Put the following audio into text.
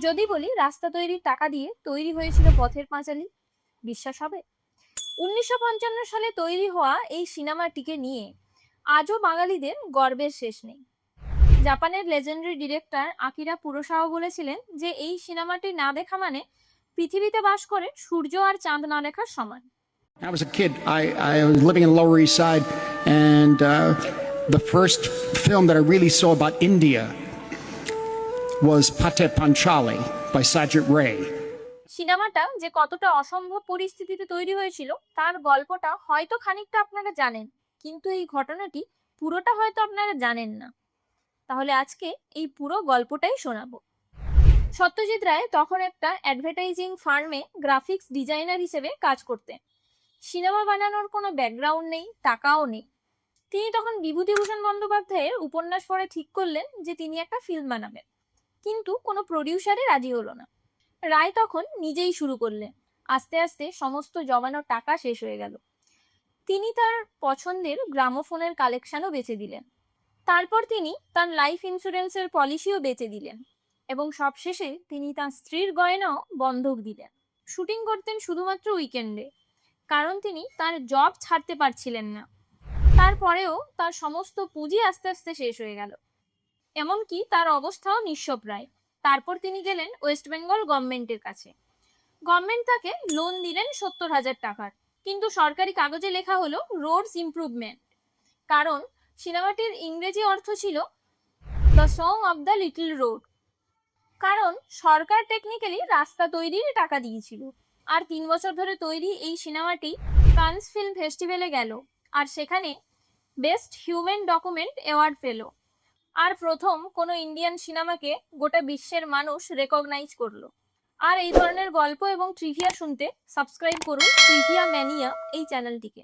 যদি বলি রাস্তা তৈরির টাকা দিয়ে তৈরি হয়েছিল পথের পাঁচালী, বিশ্বাস হবে? 1955 সালে তৈরি হওয়া এই সিনেমাটিকে নিয়ে আজও বাঙালিদের গর্বের শেষ নেই। জাপানের লেজেন্ডারি ডিরেক্টর আকিরা কুরোসাওয়া বলেছিলেন যে এই সিনেমাটি না দেখা মানে পৃথিবীতে বাস করে সূর্য আর চাঁদ না দেখার সমান। I was a kid. I was living in Lower East Side, and the first film that I really saw about India was Pate Panchali by Sajid Ray. সিনেমাটা যে কতটা অসম্ভব পরিস্থিতিতে তৈরি হয়েছিল তার গল্পটা হয়তো খানিকটা আপনারা জানেন, কিন্তু এই ঘটনাটি পুরোটা হয়তো আপনারা জানেন না। তাহলে আজকে এই পুরো গল্পটাই শোনাবো। সত্যজিৎ রায় তখন একটা অ্যাডভার্টাইজিং ফার্মে গ্রাফিক্স ডিজাইনার হিসেবে কাজ করতেন। সিনেমা বানানোর কোনো ব্যাকগ্রাউন্ড নেই, টাকাও নেই। তিনি তখন বিভূতিভূষণ বন্দ্যোপাধ্যায়ের উপন্যাস পড়ে ঠিক করলেন যে তিনি একটা ফিল্ম বানাবেন, কিন্তু কোনো প্রডিউসারে রাজি হলো না। রায় তখন নিজেই শুরু করলেন। আস্তে আস্তে সমস্ত জমানো টাকা শেষ হয়ে গেল। তিনি তার পছন্দের গ্রামোফোনের কালেকশনও বেচে দিলেন। তারপর তিনি তার লাইফ ইন্স্যুরেন্সের পলিসিও বেচে দিলেন এবং সবশেষে তিনি তার স্ত্রীর গয়নাও বন্ধক দিলেন। শুটিং করতেন শুধুমাত্র উইকেন্ডে, কারণ তিনি তার জব ছাড়তে পারছিলেন না। তারপরেও তার সমস্ত পুঁজি আস্তে আস্তে শেষ হয়ে গেল, এমনকি তার অবস্থাও নিঃস্বপ্রায়। তারপর তিনি গেলেন ওয়েস্ট বেঙ্গল গভর্নমেন্টের কাছে। গভর্নমেন্ট তাকে লোন দিলেন 70,000 টাকার, কিন্তু সরকারি কাগজে লেখা হলো রোডস ইমপ্রুভমেন্ট, কারণ সিনেমাটির ইংরেজি অর্থ ছিল the song of the little road. কারণ সরকার টেকনিক্যালি রাস্তা তৈরির টাকা দিয়েছিল। আর 3 বছর ধরে তৈরি এই সিনেমাটি কানস ফিল্ম ফেস্টিভ্যালে গেল, আর সেখানে বেস্ট হিউম্যান ডকুমেন্ট অ্যাওয়ার্ড পেল। আর প্রথম কোনো ইন্ডিয়ান সিনেমাকে গোটা বিশ্বের মানুষ রেকগনাইজ করলো। আর এই ধরনের গল্প এবং ট্রিভিয়া শুনতে সাবস্ক্রাইব করুন ট্রিভিয়া ম্যানিয়া এই চ্যানেলটিকে।